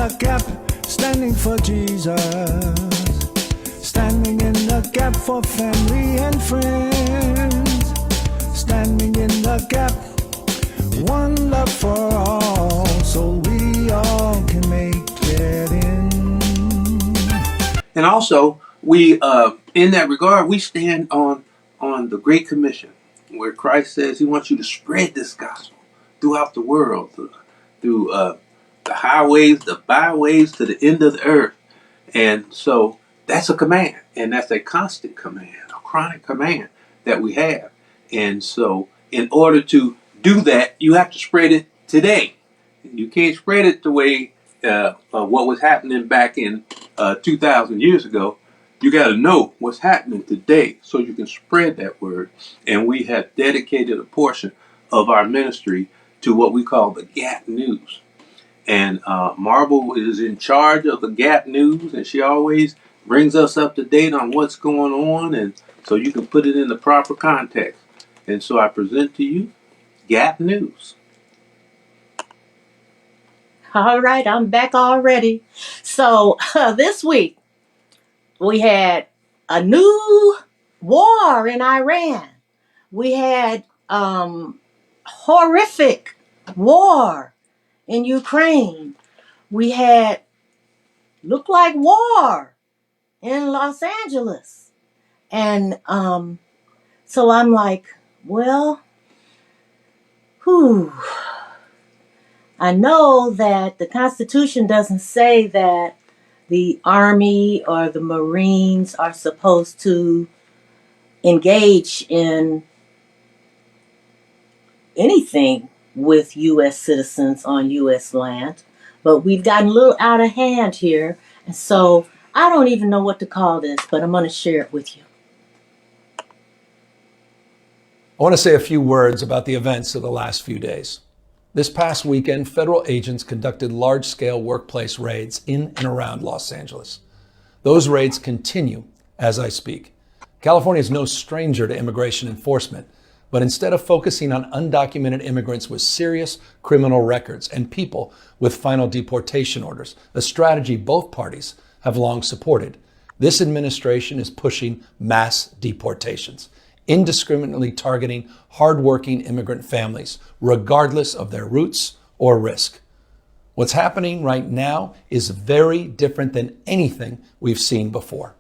the gap, standing for Jesus. Standing in the gap for family and friends. Standing in the gap, one love for all, so we all can make it in. And also, we, in that regard, we stand on the Great Commission, where Christ says he wants you to spread this gospel throughout the world, through the highways, the byways, to the end of the earth. And so that's a command, and that's a constant command, a chronic command that we have. And so in order to do that, you have to spread it today. You can't spread it the way what was happening back in 2,000 years ago. You got to know what's happening today so you can spread that word. And we have dedicated a portion of our ministry to what we call the Gap News. And Marble is in charge of the Gap News, and she always brings us up to date on what's going on, and so you can put it in the proper context. And so I present to you Gap News. All right, I'm back already. So this week we had a new war in Iran. We had horrific war in Ukraine. We had looked like war in Los Angeles. And so I'm like, well, I know that the Constitution doesn't say that the Army or the Marines are supposed to engage in anything with U.S. citizens on U.S. land, but we've gotten a little out of hand here, and so I don't even know what to call this, but I'm going to share it with you. I want to say a few words about the events of the last few days. This past weekend, federal agents conducted large-scale workplace raids in and around Los Angeles. Those raids continue as I speak. California is no stranger to immigration enforcement, but instead of focusing on undocumented immigrants with serious criminal records and people with final deportation orders, a strategy both parties have long supported, this administration is pushing mass deportations, indiscriminately targeting hardworking immigrant families, regardless of their roots or risk. What's happening right now is very different than anything we've seen before.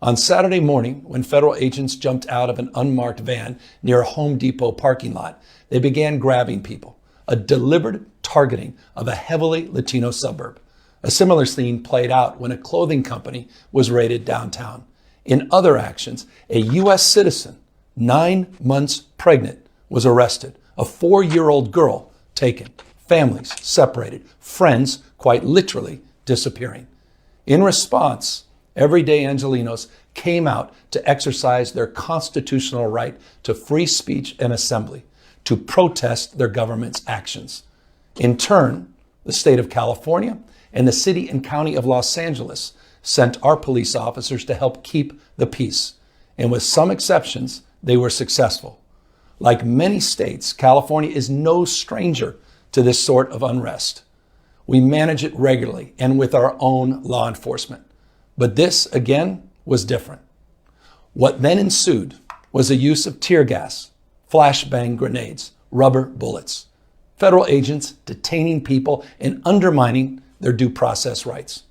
On Saturday morning, when federal agents jumped out of an unmarked van near a Home Depot parking lot, they began grabbing people, a deliberate targeting of a heavily Latino suburb. A similar scene played out when a clothing company was raided downtown. In other actions, a U.S. citizen, 9 months pregnant, was arrested. A 4-year-old girl taken. Families separated. Friends quite literally disappearing. In response, everyday Angelinos came out to exercise their constitutional right to free speech and assembly, to protest their government's actions. In turn, the state of California and the city and county of Los Angeles sent our police officers to help keep the peace. And with some exceptions, they were successful. Like many states, California is no stranger to this sort of unrest. We manage it regularly and with our own law enforcement. But this, again, was different. What then ensued was the use of tear gas, flashbang grenades, rubber bullets, federal agents detaining people and undermining their due process rights.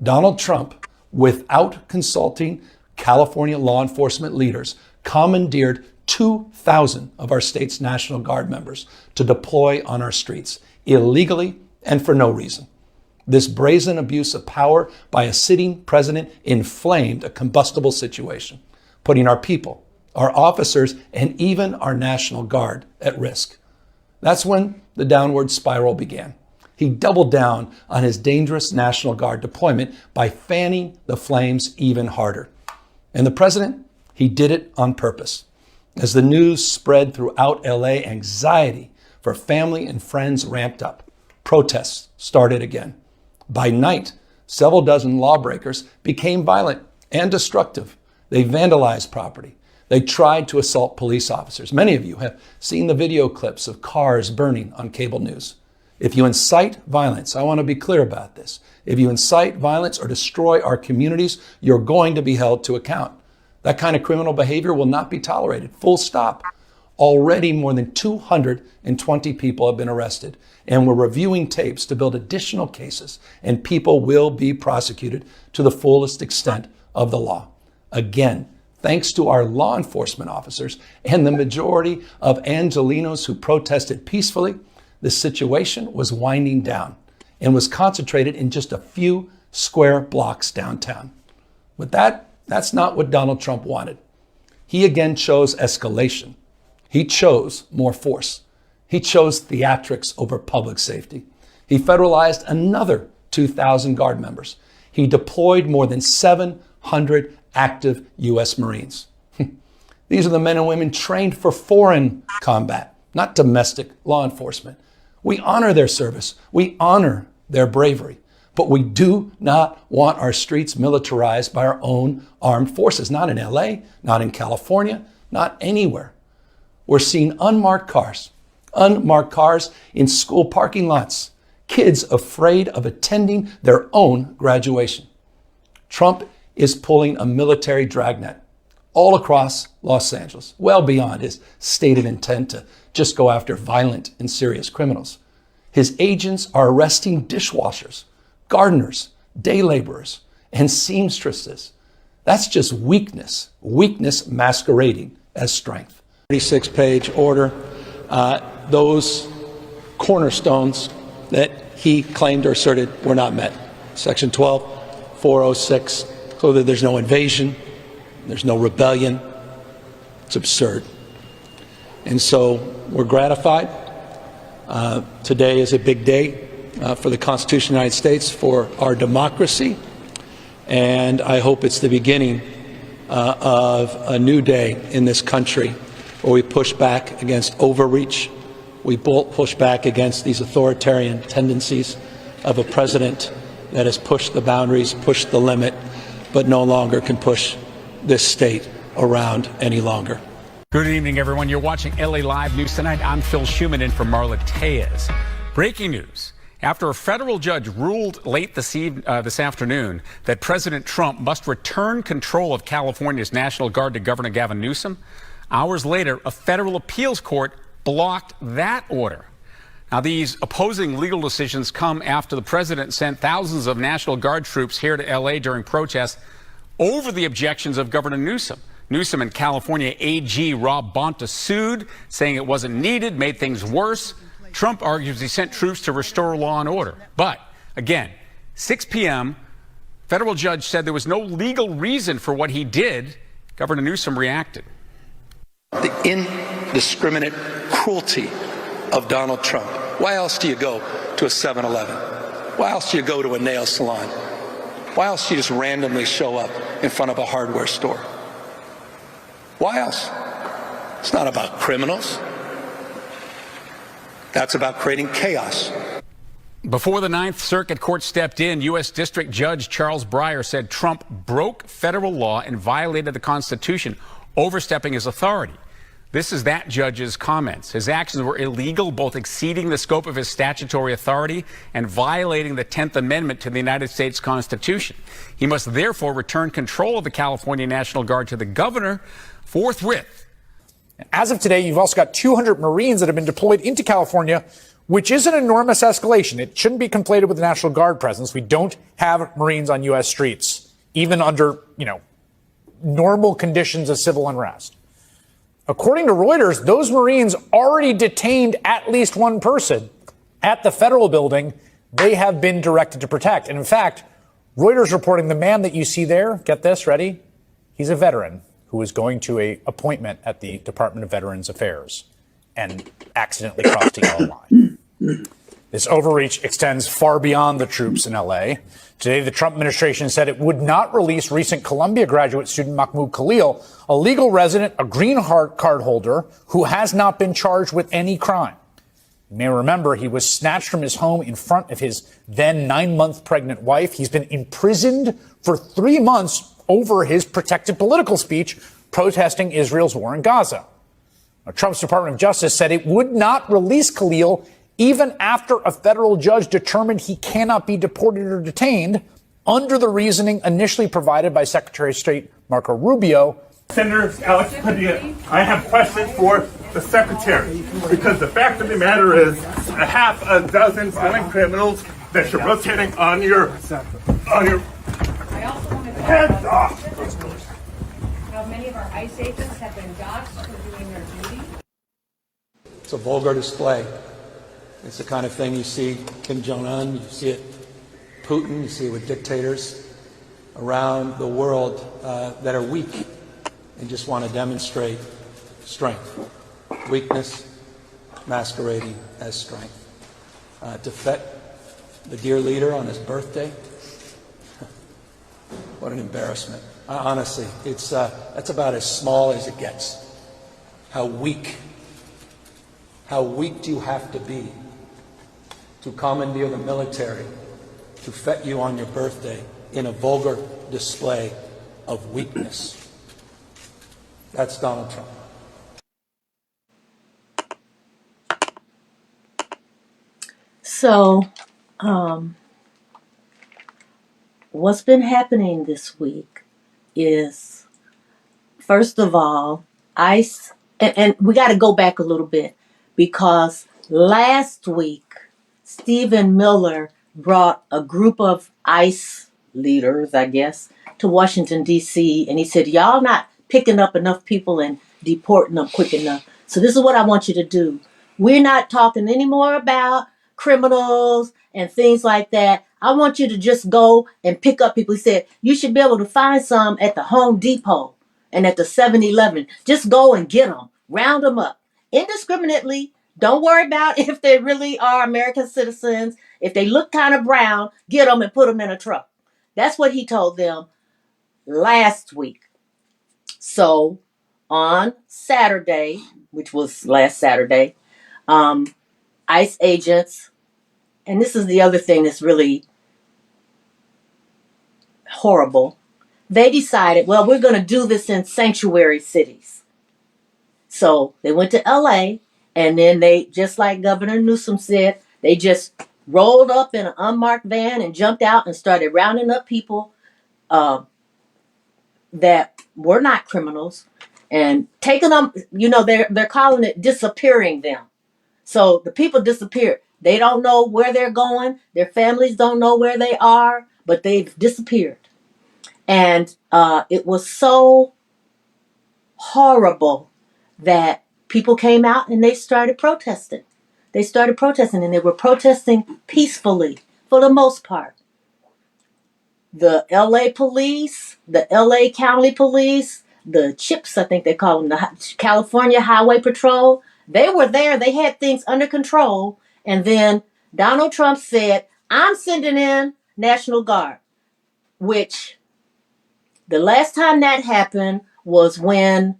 Donald Trump, without consulting California law enforcement leaders, commandeered 2,000 of our state's National Guard members to deploy on our streets, illegally and for no reason. This brazen abuse of power by a sitting president inflamed a combustible situation, putting our people, our officers, and even our National Guard at risk. That's when the downward spiral began. He doubled down on his dangerous National Guard deployment by fanning the flames even harder. And the president, he did it on purpose. As the news spread throughout LA, anxiety for family and friends ramped up. Protests started again. By night, several dozen lawbreakers became violent and destructive. They vandalized property. They tried to assault police officers. Many of you have seen the video clips of cars burning on cable news. If you incite violence, I want to be clear about this. If you incite violence or destroy our communities, you're going to be held to account. That kind of criminal behavior will not be tolerated. Full stop. Already more than 220 people have been arrested, and we're reviewing tapes to build additional cases, and people will be prosecuted to the fullest extent of the law. Again, thanks to our law enforcement officers and the majority of Angelinos who protested peacefully, the situation was winding down and was concentrated in just a few square blocks downtown. But that's not what Donald Trump wanted. He again chose escalation. He chose more force. He chose theatrics over public safety. He federalized another 2,000 Guard members. He deployed more than 700 active U.S. Marines. These are the men and women trained for foreign combat, not domestic law enforcement. We honor their service. We honor their bravery. But we do not want our streets militarized by our own armed forces, not in LA, not in California, not anywhere. We're seeing unmarked cars in school parking lots, kids afraid of attending their own graduation. Trump is pulling a military dragnet all across Los Angeles, well beyond his stated intent to just go after violent and serious criminals. His agents are arresting dishwashers, gardeners, day laborers, and seamstresses. That's just weakness masquerading as strength. 36-page order, those cornerstones that he claimed or asserted were not met. Section 12, 406, so that there's no invasion, there's no rebellion. It's absurd. And so we're gratified. Today is a big day for the Constitution of the United States, for our democracy. And I hope it's the beginning of a new day in this country where we push back against overreach. We push back against these authoritarian tendencies of a president that has pushed the boundaries, pushed the limit, but no longer can push this state around any longer. Good evening, everyone. You're watching LA Live News Tonight. I'm Phil Schuman in for Marla Tejas. Breaking news. After a federal judge ruled late this afternoon that President Trump must return control of California's National Guard to Governor Gavin Newsom, hours later, a federal appeals court blocked that order. Now, these opposing legal decisions come after the president sent thousands of National Guard troops here to L.A. during protests over the objections of Governor Newsom. Newsom and California AG Rob Bonta sued, saying it wasn't needed, made things worse. Trump argues he sent troops to restore law and order. But, again, 6 p.m., federal judge said there was no legal reason for what he did. Governor Newsom reacted. The indiscriminate cruelty of Donald Trump. Why else do you go to a 7-Eleven? Why else do you go to a nail salon? Why else do you just randomly show up in front of a hardware store? Why else? It's not about criminals. That's about creating chaos. Before the Ninth Circuit Court stepped in, U.S. District Judge Charles Breyer said Trump broke federal law and violated the Constitution, overstepping his authority. This is that judge's comments. His actions were illegal, both exceeding the scope of his statutory authority and violating the 10th Amendment to the United States Constitution. He must therefore return control of the California National Guard to the governor forthwith. As of today, you've also got 200 Marines that have been deployed into California, which is an enormous escalation. It shouldn't be conflated with the National Guard presence. We don't have Marines on U.S. streets, even under, normal conditions of civil unrest. According to Reuters, those Marines already detained at least one person at the federal building they have been directed to protect. And in fact, Reuters reporting the man that you see there, get this, ready? He's a veteran who was going to an appointment at the Department of Veterans Affairs and accidentally crossed a yellow line. This overreach extends far beyond the troops in L.A. Today, the Trump administration said it would not release recent Columbia graduate student Mahmoud Khalil, a legal resident, a green card holder who has not been charged with any crime. You may remember he was snatched from his home in front of his then 9-month pregnant wife. He's been imprisoned for 3 months over his protected political speech protesting Israel's war in Gaza. Now, Trump's Department of Justice said it would not release Khalil even after a federal judge determined he cannot be deported or detained under the reasoning initially provided by Secretary of State Marco Rubio. Senator Alex Padilla, I have questions for the Secretary, because the fact of the matter is a half a dozen violent criminals that you're rotating on your heads off. How many of our ICE agents have been doxxed for doing their duty? It's a vulgar display. It's the kind of thing you see Kim Jong-un, you see it Putin, you see it with dictators around the world that are weak and just want to demonstrate strength. Weakness masquerading as strength. To fet the dear leader on his birthday, what an embarrassment. Honestly, that's about as small as it gets. How weak do you have to be to commandeer the military to fet you on your birthday in a vulgar display of weakness? That's Donald Trump. So, what's been happening this week is, first of all, ICE, and we got to go back a little bit, because last week, Stephen Miller brought a group of ICE leaders, I guess, to Washington, D.C., and he said, y'all not picking up enough people and deporting them quick enough. So this is what I want you to do. We're not talking anymore about criminals and things like that. I want you to just go and pick up people. He said, you should be able to find some at the Home Depot and at the 7-Eleven. Just go and get them. Round them up indiscriminately. Don't worry about if they really are American citizens. If they look kind of brown, get them and put them in a truck. That's what he told them last week. So on Saturday, which was last Saturday, ICE agents, and this is the other thing that's really horrible, they decided, well, we're going to do this in sanctuary cities. So they went to LA, and then they, just like Governor Newsom said, they just rolled up in an unmarked van and jumped out and started rounding up people that were not criminals and taking them, they're calling it disappearing them. So the people disappeared. They don't know where they're going. Their families don't know where they are, but they've disappeared. And it was so horrible that people came out and they started protesting. They started protesting, and they were protesting peacefully for the most part. The LA police, the LA County police, the CHIPS, I think they call them, the California Highway Patrol, they were there. They had things under control. And then Donald Trump said, I'm sending in National Guard, which the last time that happened was when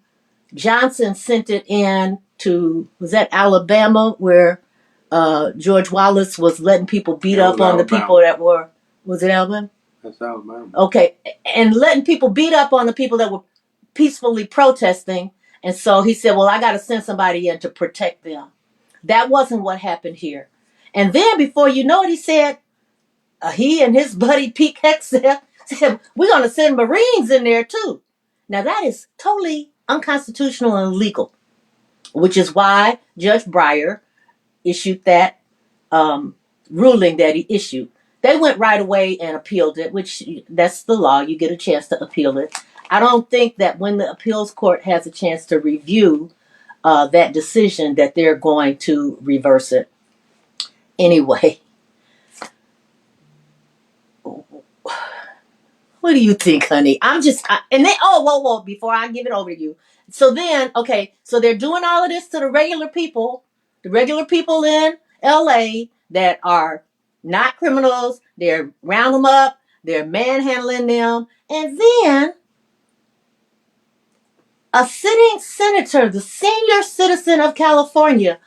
Johnson sent it in to, was that Alabama, where George Wallace was letting people beat up on the people that were, was it Alabama? That's Alabama. Okay, and letting people beat up on the people that were peacefully protesting. And so he said, well, I got to send somebody in to protect them. That wasn't what happened here. And then before you know it, he said, he and his buddy Pete Hegseth said, we're going to send Marines in there too. Now that is totally unconstitutional and illegal, which is why Judge Breyer issued that ruling that he issued. They went right away and appealed it, which that's the law. You get a chance to appeal it. I don't think that when the appeals court has a chance to review that decision that they're going to reverse it. Anyway, what do you think, honey? Whoa, before I give it over to you. So then, okay, so they're doing all of this to the regular people in LA that are not criminals. They're round them up. They're manhandling them. And then a sitting senator, the senior citizen of California,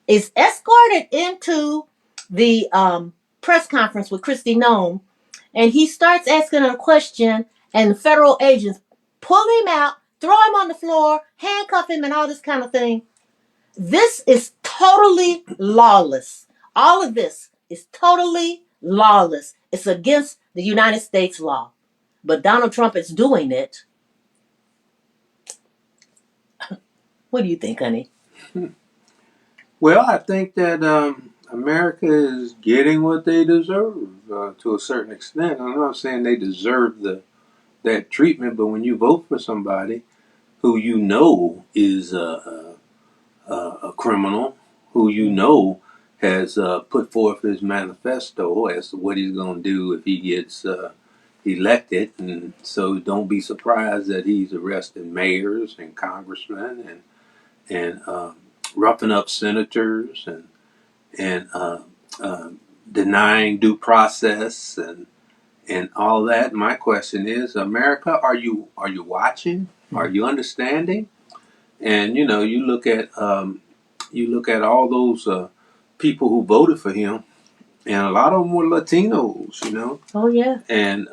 is escorted into the press conference with Kristi Noem, and he starts asking a question, and the federal agents pull him out, throw him on the floor, handcuff him, and all this kind of thing. This is totally lawless. All of this is totally lawless. It's against the United States law. But Donald Trump is doing it. What do you think, honey? Well, I think that America is getting what they deserve to a certain extent. I'm not saying they deserve that treatment, but when you vote for somebody who you know is a criminal, who you know has put forth his manifesto as to what he's going to do if he gets elected, and so don't be surprised that he's arresting mayors and congressmen and roughing up senators and denying due process and all that. My question is, America, are you watching? Are you understanding? And you look at all those people who voted for him, and a lot of them were Latinos. Oh, yeah. And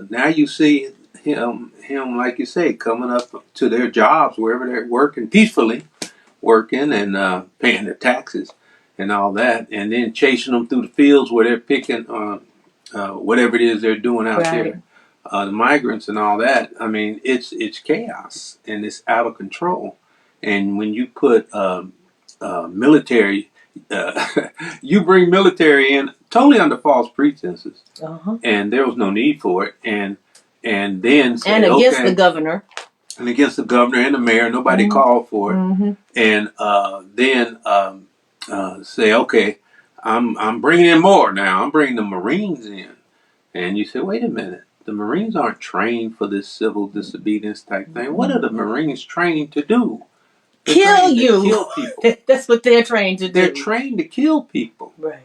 now you see him, like you say, coming up to their jobs wherever they're working peacefully, working and paying their taxes and all that, and then chasing them through the fields where they're picking whatever it is they're doing out there, the migrants and all that. I mean, it's chaos and it's out of control. And when you put military, you bring military in totally under false pretenses, and there was no need for it. And then say, and against okay, the governor. And against the governor and the mayor, nobody called for it. And then say, okay, I'm bringing in more now. I'm bringing the Marines in. And you say, wait a minute. The Marines aren't trained for this civil disobedience type thing. What are the Marines trained to do? Kill you. Kill people. That's what they're trained to do. They're trained to kill people. Right.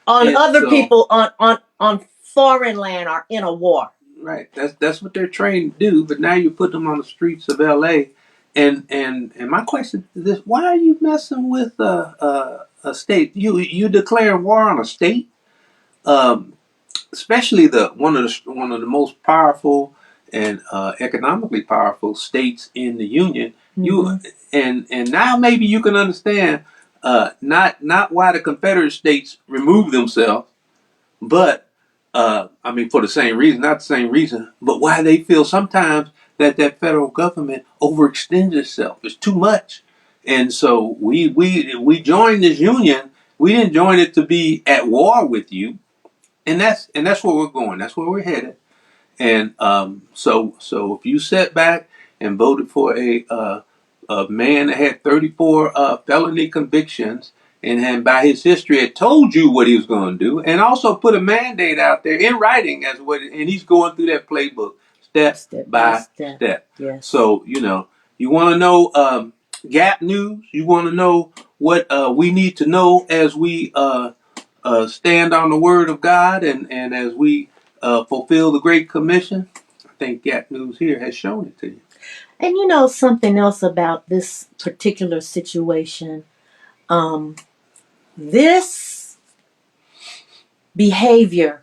On other people on foreign land or in a war. Right. That's what they're trained to do. But now you put them on the streets of L.A. And my question is this: why are you messing with a state? You declare war on a state, especially one of the most powerful and economically powerful states in the union. You and now maybe you can understand not why the Confederate states removed themselves, but I mean, for the same reason, not the same reason, but why they feel sometimes that federal government overextends itself. It's too much. And so we joined this union. We didn't join it to be at war with you. And that's where we're going. That's where we're headed. And so if you sat back and voted for a man that had 34 felony convictions, and by his history had told you what he was going to do, and also put a mandate out there in writing and he's going through that playbook step by step. Yes. So you want to know Gap News. You want to know what we need to know as we stand on the Word of God and as we fulfill the Great Commission. I think Gap News here has shown it to you. And something else about this particular situation. This behavior,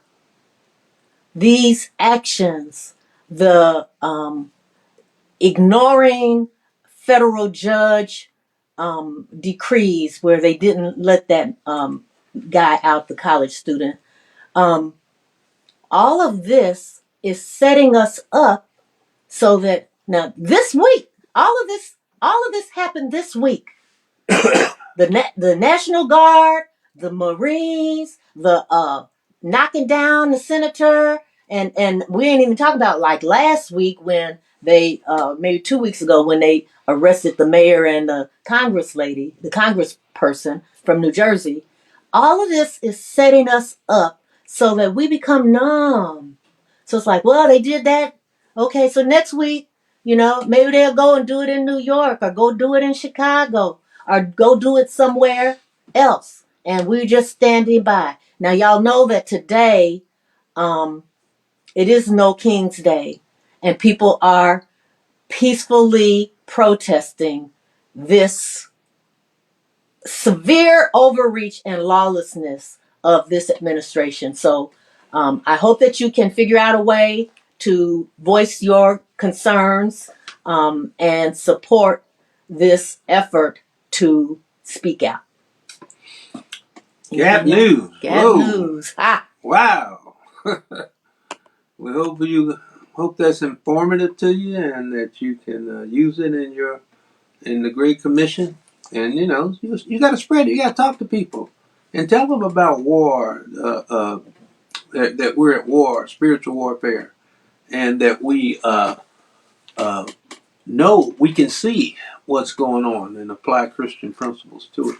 these actions, the ignoring federal judge decrees where they didn't let that guy out, the college student, all of this is setting us up so that now this week, all of this happened this week. The National Guard, the Marines, the knocking down the senator, and we ain't even talking about like last week when they maybe 2 weeks ago when they arrested the mayor and the congressperson from New Jersey. All of this is setting us up so that we become numb. So it's like, well, they did that. Okay, so next week, maybe they'll go and do it in New York or go do it in Chicago or go do it somewhere else. And we're just standing by. Now, y'all know that today, it is No King's Day. And people are peacefully protesting this severe overreach and lawlessness of this administration. So I hope that you can figure out a way to voice your concerns and support this effort to speak out. Gap News. Gap Whoa. News. Ha! Wow. We hope that's informative to you and that you can use it in the Great Commission. And you got to spread it. You got to talk to people and tell them about war. That we're at war, spiritual warfare, and that we know we can see what's going on and apply Christian principles to it.